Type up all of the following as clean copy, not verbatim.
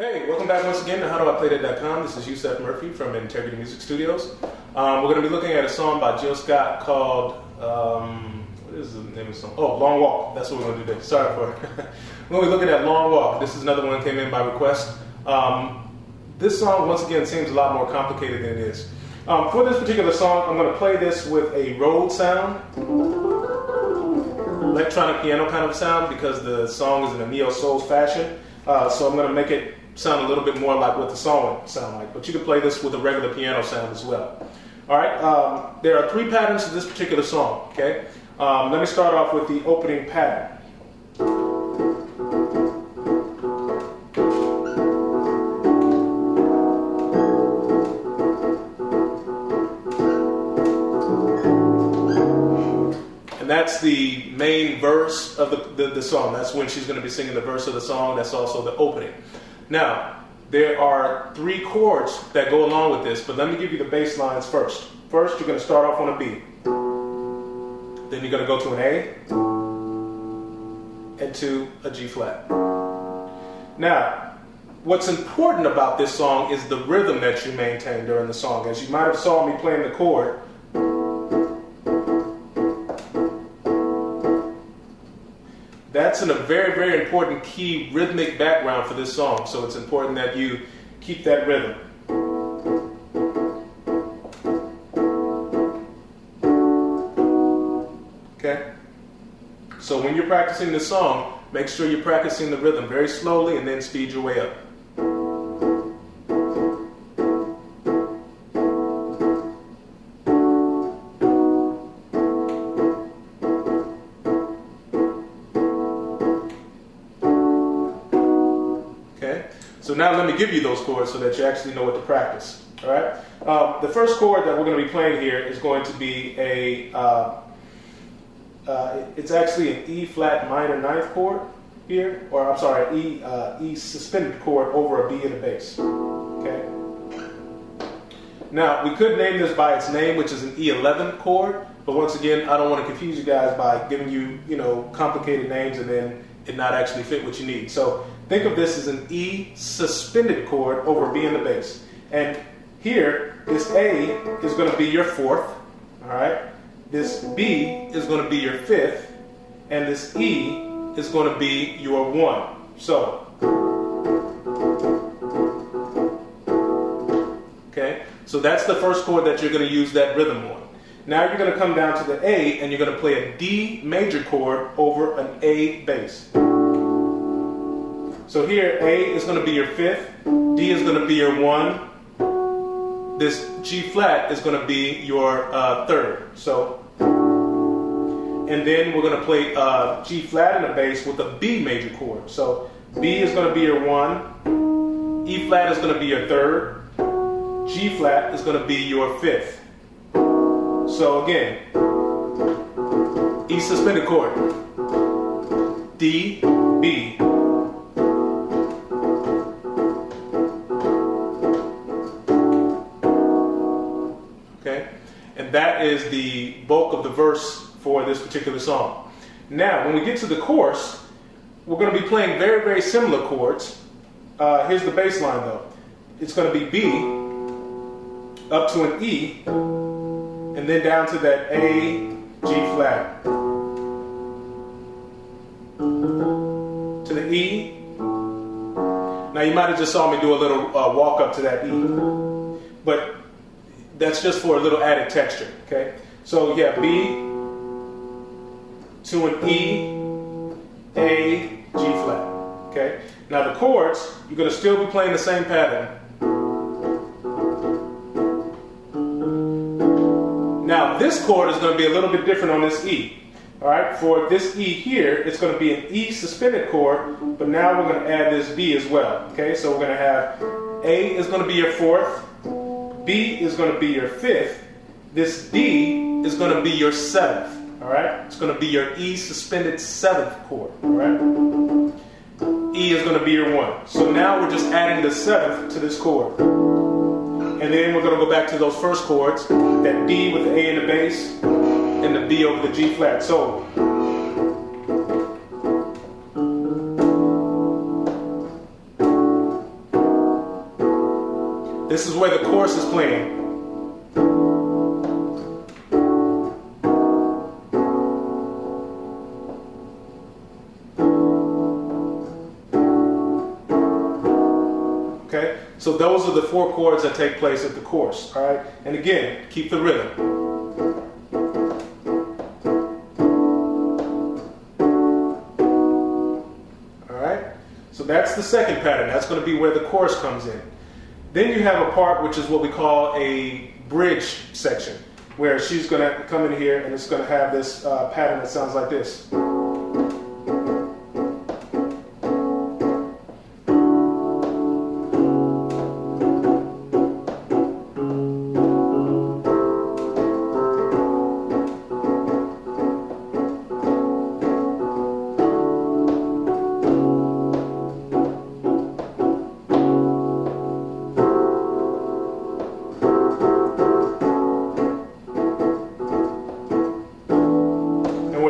Hey, welcome back once again to HowDoIPlayThat.com. This is Yusef Murphy from Integrity Music Studios. We're going to be looking at a song by Jill Scott called, what is the name of the song? Oh, Long Walk. That's what we're going to do today. Sorry for it. We're going to be looking at Long Walk. This is another one that came in by request. This song, once again, seems a lot more complicated than it is. For this particular song, I'm going to play this with a Rhodes sound, electronic piano kind of sound, because the song is in a neo-soul fashion. So I'm going to make it sound a little bit more like what the song would sound like. But you can play this with a regular piano sound as well. All right, there are three patterns to this particular song, okay? Let me start off with the opening pattern. That's the main verse of the song. That's when she's going to be singing the verse of the song. That's also the opening. Now, there are three chords that go along with this, but let me give you the bass lines first. First, you're going to start off on a B. Then you're going to go to an A and to a G flat. Now, what's important about this song is the rhythm that you maintain during the song. As you might have saw me playing the chord, that's a very, very important key rhythmic background for this song. So it's important that you keep that rhythm. Okay? So when you're practicing this song, make sure you're practicing the rhythm very slowly and then speed your way up. So now let me give you those chords so that you actually know what to practice. All right. The first chord that we're going to be playing here is going to be it's actually an E flat minor ninth chord here, or I'm sorry, E suspended chord over a B and a bass. Okay. Now we could name this by its name, which is an E11 chord, but once again, I don't want to confuse you guys by giving you complicated names and then it not actually fit what you need. So think of this as an E suspended chord over B and the bass. And here, this A is going to be your fourth, all right? This B is going to be your fifth, and this E is going to be your one. So, okay? So that's the first chord that you're going to use that rhythm on. Now you're going to come down to the A, and you're going to play a D major chord over an A bass. So here, A is going to be your fifth, D is going to be your one, this G flat is going to be your third. So, and then we're going to play G flat in the bass with a B major chord. So B is going to be your one, E flat is going to be your third, G flat is going to be your fifth. So again, E suspended chord, D, B. Okay, and that is the bulk of the verse for this particular song. Now, when we get to the chorus, we're going to be playing very, very similar chords. Here's the bass line though. It's going to be B up to an E, and then down to that A, G flat, to the E. Now you might have just saw me do a little walk up to that E, but that's just for a little added texture, okay? So yeah, B to an E, A, G flat, okay? Now the chords, you're going to still be playing the same pattern. Now this chord is going to be a little bit different on this E. All right, for this E here, it's going to be an E suspended chord, but now we're going to add this B as well. Okay, so we're going to have A is going to be your fourth, B is going to be your fifth, this D is going to be your seventh. All right, it's going to be your E suspended seventh chord. All right, E is going to be your one. So now we're just adding the seventh to this chord. And then we're going to go back to those first chords, that D with the A in the bass, and the B over the G flat. So, This is where the chorus is playing. Okay, so those are the 4 chords that take place at the chorus. All right, and again, keep the rhythm. All right, so that's the second pattern. That's going to be where the chorus comes in. Then you have a part which is what we call a bridge section, where she's going to come in here and it's going to have this pattern that sounds like this.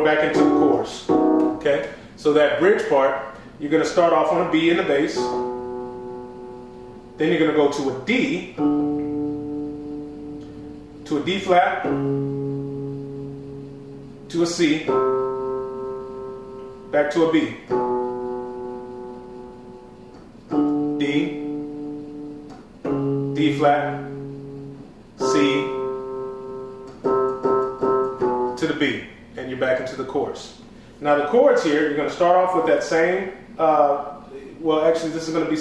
Back into the chorus. Okay, so that bridge part, you're going to start off on a B in the bass, then you're going to go to a D, to a D flat, to a C, back to a B, D, D flat, C, to the B. And you're back into the chorus. Now the chords here, you're going to start off with that same. Well, actually, this is going to be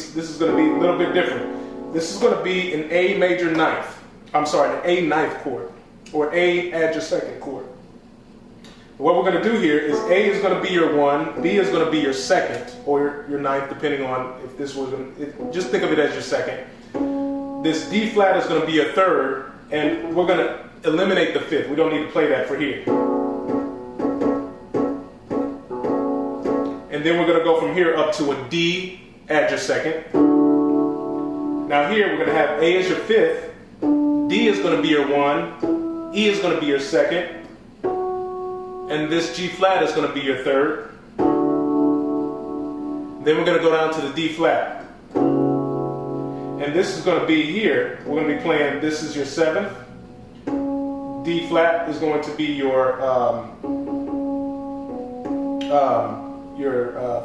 a little bit different. This is going to be an A major ninth. I'm sorry, an A ninth chord, or A add your second chord. What we're going to do here is A is going to be your 1, B is going to be your second, or your ninth, depending on if this was. Just think of it as your second. This D flat is going to be your third, and we're going to eliminate the fifth. We don't need to play that for here. And then we're going to go from here up to a D, add your second. Now here we're going to have A as your fifth, D is going to be your 1, E is going to be your second, and this G flat is going to be your third. Then we're going to go down to the D flat. And this is going to be here, we're going to be playing, this is your 7th, D flat is going to be your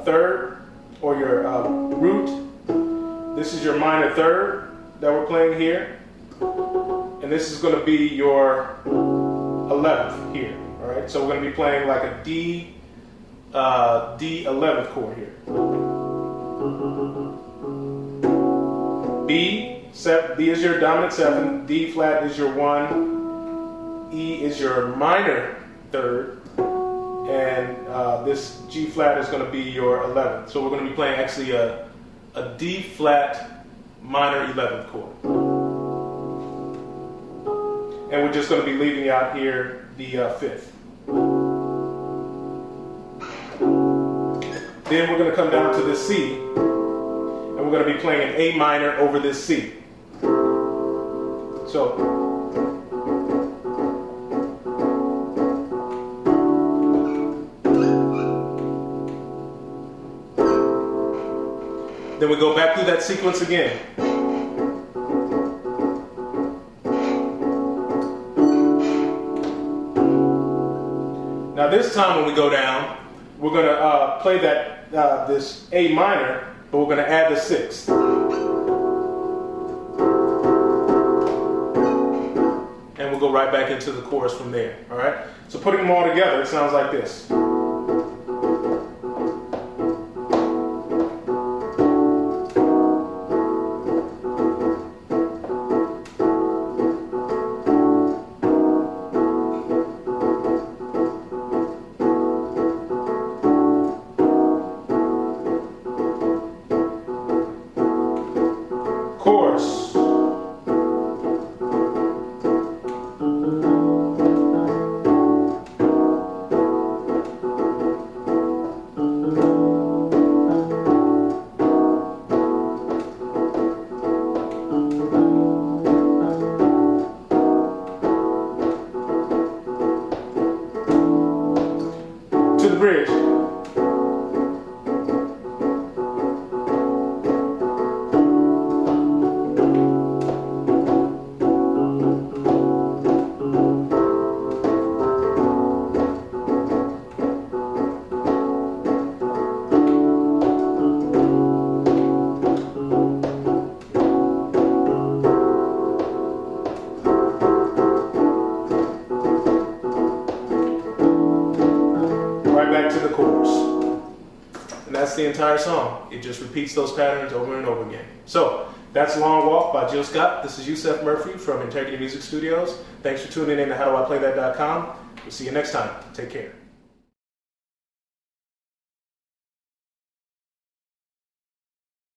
third, or your root. This is your minor third that we're playing here, and this is going to be your 11th here. All right, so we're going to be playing like a D 11th chord here. B is your dominant 7, D flat is your 1, E is your minor third, and this G flat is going to be your 11th. So we're going to be playing actually a D flat minor 11th chord. And we're just going to be leaving out here the 5th. Then we're going to come down to the C, and we're going to be playing an A minor over this C. So then we go back through that sequence again. Now this time when we go down, we're going to play that this A minor, but we're going to add the 6th. And we'll go right back into the chorus from there. All right? So putting them all together, it sounds like this. Chorus. chorus. And that's the entire song. It just repeats those patterns over and over again. So that's Long Walk by Jill Scott. This is Yusef Murphy from Integrity Music Studios. Thanks for tuning in to HowDoIPlayThat.com. We'll see you next time. Take care.